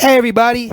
Hey everybody,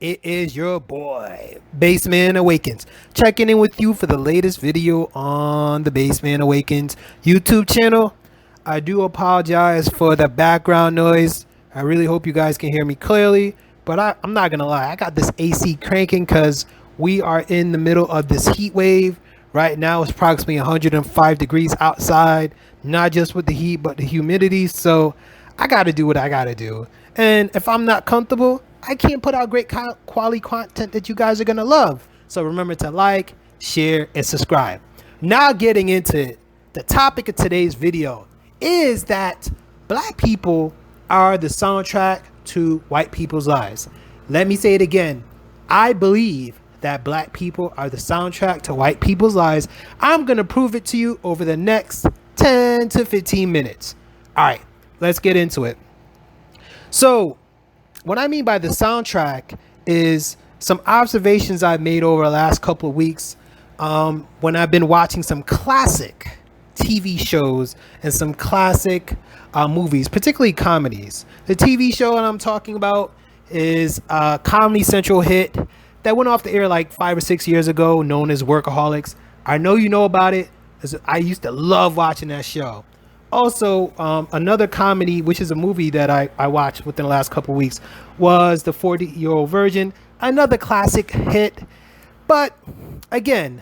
it is your boy Baseman Awakens checking in with you for the latest video on the Baseman Awakens YouTube channel. I do apologize for the background noise. I really hope you guys can hear me clearly, but I'm not gonna lie, I got this AC cranking because we are in the middle of this heat wave. Right now it's approximately 105 degrees outside, not just with the heat but the humidity, so I gotta do what I gotta do. And if I'm not comfortable, I can't put out great quality content that you guys are gonna love. So remember to like, share, and subscribe. Now getting into it, the topic of today's video is that black people are the soundtrack to white people's lives. Let me say it again. I believe that black people are the soundtrack to white people's lives. I'm gonna prove it to you over the next 10 to 15 minutes. All right, let's get into it. So what I mean by the soundtrack is some observations I've made over the last couple of weeks when I've been watching some classic TV shows and some classic movies, particularly comedies. The TV show that I'm talking about is a Comedy Central hit that went off the air like 5 or 6 years ago, known as Workaholics. I know you know about it, because I used to love watching that show. Also, another comedy, which is a movie that I watched within the last couple of weeks, was The 40-Year-Old Virgin, another classic hit. But again,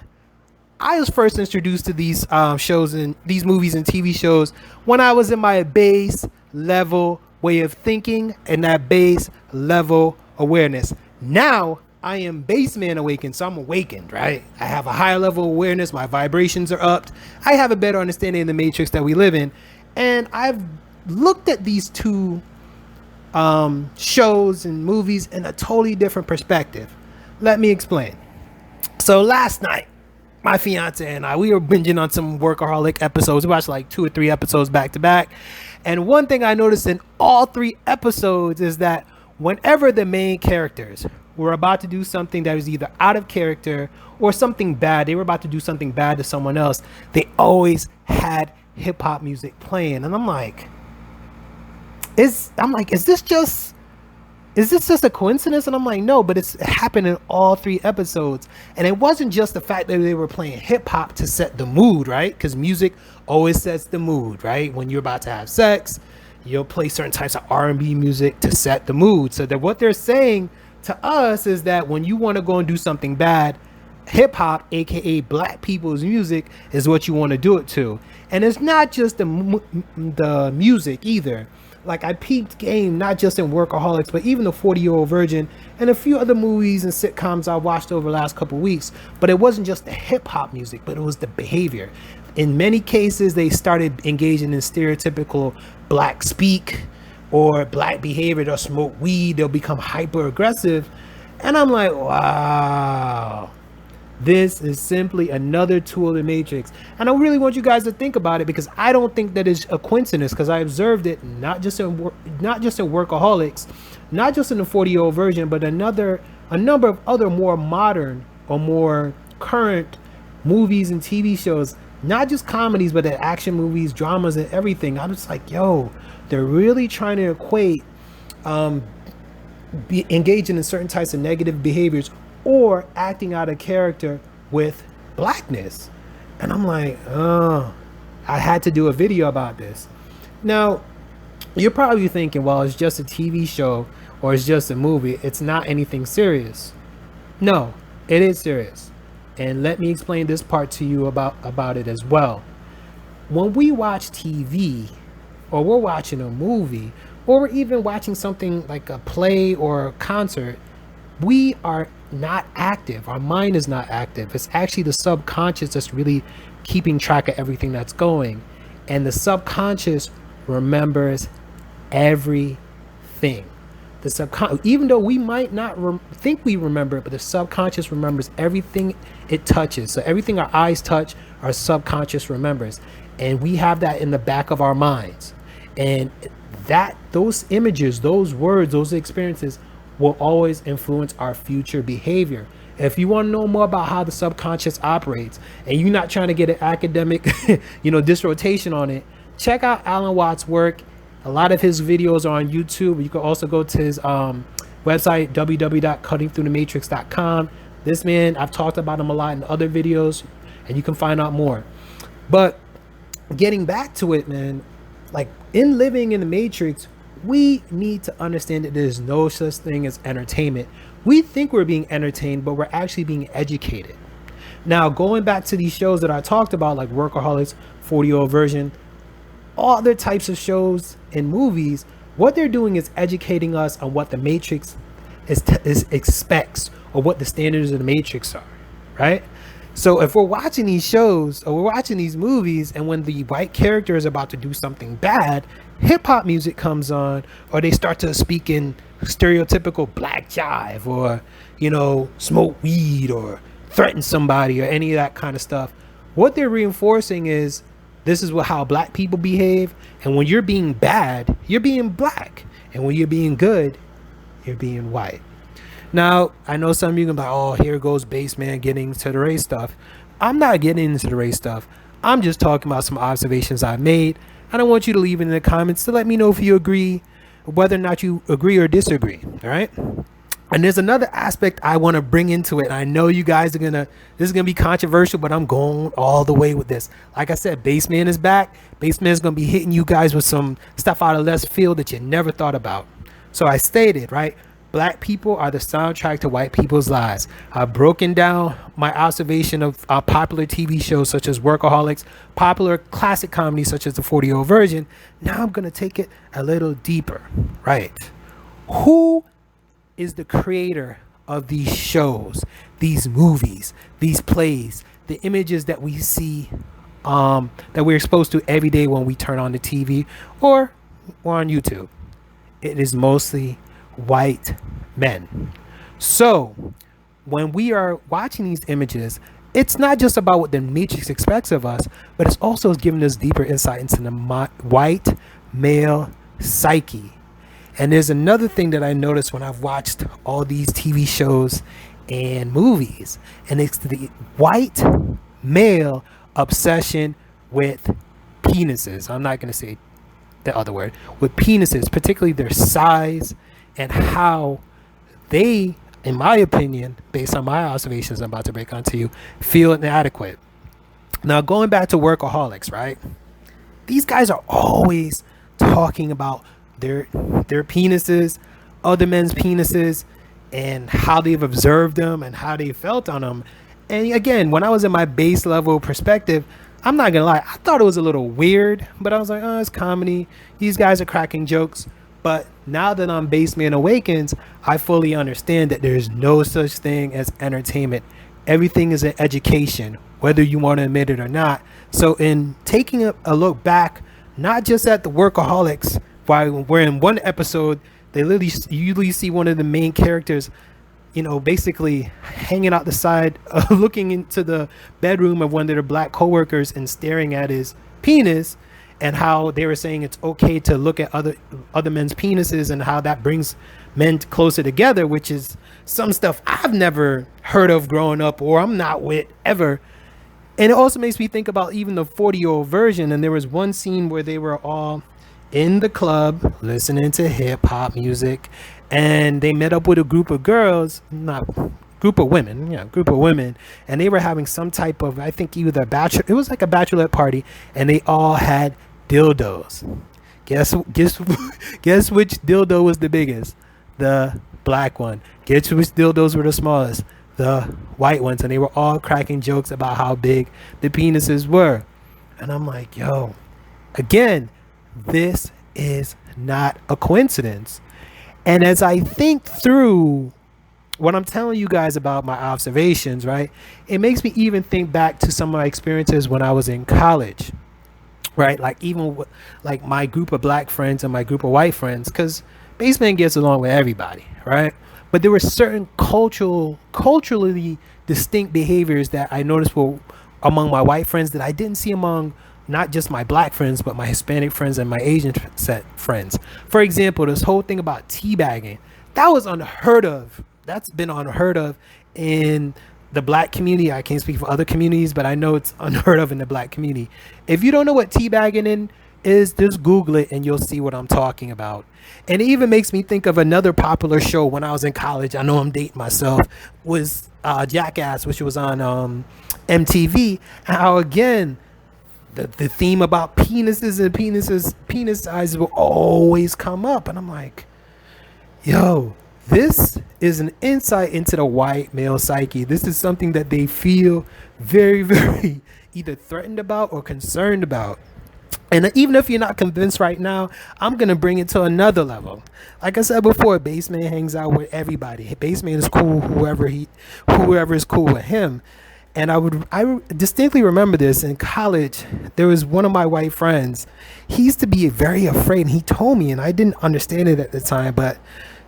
I was first introduced to these shows and these movies and TV shows when I was in my base level way of thinking and that base level awareness. Now I am Baseman Awakened, so I'm awakened, right? I have a higher level awareness, my vibrations are upped, I have a better understanding of the matrix that we live in, and I've looked at these two shows and movies in a totally different perspective. Let me explain. So last night, my fiance and I, we were binging on some Workaholic episodes. We watched like 2 or 3 episodes back to back, and one thing I noticed in all 3 episodes is that whenever the main characters were about to do something that was either out of character or something bad, they were about to do something bad to someone else, they always had hip-hop music playing. And I'm like, is this just a coincidence? And I'm like, no, but it's happened in all 3 episodes. And it wasn't just the fact that they were playing hip-hop to set the mood, right? Because music always sets the mood, right? When you're about to have sex, you'll play certain types of R&B music to set the mood. So that what they're saying to us is that when you want to go and do something bad, hip-hop, aka black people's music, is what you want to do it to. And it's not just the music either. Like, I peeped game not just in Workaholics, but even The 40-Year-Old Virgin and a few other movies and sitcoms I watched over the last couple of weeks. But it wasn't just the hip-hop music, but it was the behavior. In many cases, they started engaging in stereotypical black speak or black behavior. They'll smoke weed, they'll become hyper aggressive. And I'm like, wow, this is simply another tool of the matrix. And I really want you guys to think about it, because I don't think that is a coincidence, because I observed it not just in Workaholics, not just in The 40-Year-Old Virgin, but a number of other more modern or more current movies and TV shows, not just comedies, but the action movies, dramas, and everything. I'm just like, yo, they're really trying to equate engaging in certain types of negative behaviors or acting out of character with blackness. And I'm like, oh, I had to do a video about this. Now, you're probably thinking, well, it's just a TV show or it's just a movie, it's not anything serious. No, it is serious. And let me explain this part to you about it as well. When we watch TV, or we're watching a movie, or we're even watching something like a play or a concert, we are not active. Our mind is not active. It's actually the subconscious that's really keeping track of everything that's going. And the subconscious remembers everything. Even though we might not think we remember it, but the subconscious remembers everything it touches. So everything our eyes touch, our subconscious remembers. And we have that in the back of our minds. And those images, those words, those experiences will always influence our future behavior. If you want to know more about how the subconscious operates, and you're not trying to get an academic, dissertation on it, check out Alan Watts' work. A lot of his videos are on YouTube. You can also go to his Website www.cuttingthroughthematrix.com. This man, I've talked about him a lot in other videos, and you can find out more. But getting back to it, man, like in living in the Matrix, we need to understand that there's no such thing as entertainment. We think we're being entertained, but we're actually being educated. Now, going back to these shows that I talked about, like Workaholics, 40-year-old version, all other types of shows and movies, what they're doing is educating us on what the Matrix is expects, or what the standards of the Matrix are, right? So if we're watching these shows or we're watching these movies, and when the white character is about to do something bad, hip hop music comes on, or they start to speak in stereotypical black jive, or, you know, smoke weed, or threaten somebody, or any of that kind of stuff, what they're reinforcing is this is how black people behave. And when you're being bad, you're being black. And when you're being good, you're being white. Now, I know some of you can be like, oh, here goes Baseman getting into the race stuff. I'm not getting into the race stuff. I'm just talking about some observations I made. I don't want you to leave it in the comments to let me know if you agree, whether or not you agree or disagree. All right. And there's another aspect I want to bring into it. I know you guys are this is going to be controversial, but I'm going all the way with this. Like I said, Baseman is back. Baseman is going to be hitting you guys with some stuff out of left field that you never thought about. So I stated, right? Black people are the soundtrack to white people's lives. I've broken down my observation of popular TV shows such as Workaholics, popular classic comedies such as the 40-year-old version. Now I'm going to take it a little deeper, right? Who is the creator of these shows, these movies, these plays, the images that we see, that we're exposed to every day when we turn on the TV or on YouTube? It is mostly white men. So when we are watching these images, it's not just about what the Matrix expects of us, but it's also giving us deeper insight into the white male psyche. And there's another thing that I noticed when I've watched all these TV shows and movies, and it's the white male obsession with penises. I'm not going to say the other word, with penises, particularly their size and how they, in my opinion, based on my observations I'm about to break onto you, feel inadequate. Now, going back to Workaholics, right? These guys are always talking about their penises, other men's penises, and how they've observed them and how they felt on them. And again, when I was in my base level perspective, I'm not gonna lie, I thought it was a little weird, but I was like, oh, it's comedy. These guys are cracking jokes. But now that I'm Baseman Awakens, I fully understand that there's no such thing as entertainment. Everything is an education, whether you want to admit it or not. So in taking a look back, not just at the Workaholics, where in one episode, you usually see one of the main characters, you know, basically hanging out the side, looking into the bedroom of one of their black coworkers and staring at his penis, and how they were saying it's okay to look at other men's penises and how that brings men closer together, which is some stuff I've never heard of growing up, or I'm not with ever. And it also makes me think about even the 40-year-old version. And there was one scene where they were all in the club listening to hip hop music, and they met up with a group of girls, group of women, and they were having some type of, I think either it was like a bachelorette party, and they all had dildos. Guess which dildo was the biggest? The black one. Guess which dildos were the smallest? The white ones. And they were all cracking jokes about how big the penises were. And I'm like, yo, again, this is not a coincidence. And as I think through what I'm telling you guys about my observations, right, it makes me even think back to some of my experiences when I was in college, right? Like even with, like my group of black friends and my group of white friends, because Baseman gets along with everybody, right? But there were certain culturally distinct behaviors that I noticed were among my white friends that I didn't see among not just my black friends, but my Hispanic friends and my Asian set friends. For example, this whole thing about teabagging, that was unheard of. That's been unheard of in the black community. I can't speak for other communities, but I know it's unheard of in the black community. If you don't know what teabagging is, just Google it and you'll see what I'm talking about. And it even makes me think of another popular show when I was in college. I know I'm dating myself. Was Jackass, which was on MTV. How again, the theme about penises and penis sizes will always come up, and I'm like, yo, this is an insight into the white male psyche. This is something that they feel very, very either threatened about or concerned about. And even if you're not convinced right now, I'm going to bring it to another level. Like I said before, Baseman hangs out with everybody. Baseman is cool, whoever is cool with him. And I distinctly remember this in college. There was one of my white friends. He used to be very afraid, and he told me, and I didn't understand it at the time, but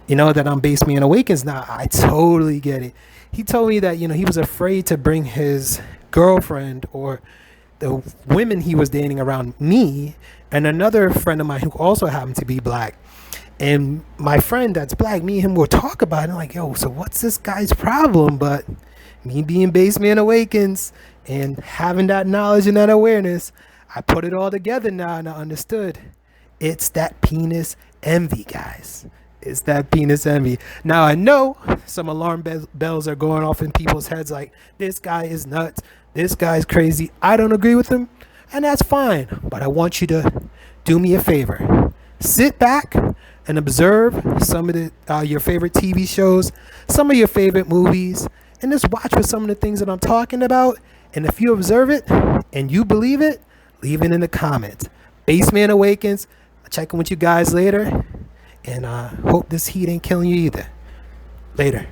you know that I'm Baseman Awakens now. I totally get it. He told me that, you know, he was afraid to bring his girlfriend or the women he was dating around me and another friend of mine who also happened to be black. And my friend that's black, me and him will talk about it. Like, yo, so what's this guy's problem? But me being Baseman Awakens and having that knowledge and that awareness, I put it all together now and I understood. It's that penis envy, guys. It's that penis envy. Now I know some alarm bells are going off in people's heads like, this guy is nuts. This guy's crazy. I don't agree with him, and that's fine. But I want you to do me a favor. Sit back and observe some of your favorite TV shows, some of your favorite movies, and just watch for some of the things that I'm talking about. And if you observe it and you believe it, leave it in the comments. Baseman Awakens. I'll check in with you guys later. And I hope this heat ain't killing you either. Later.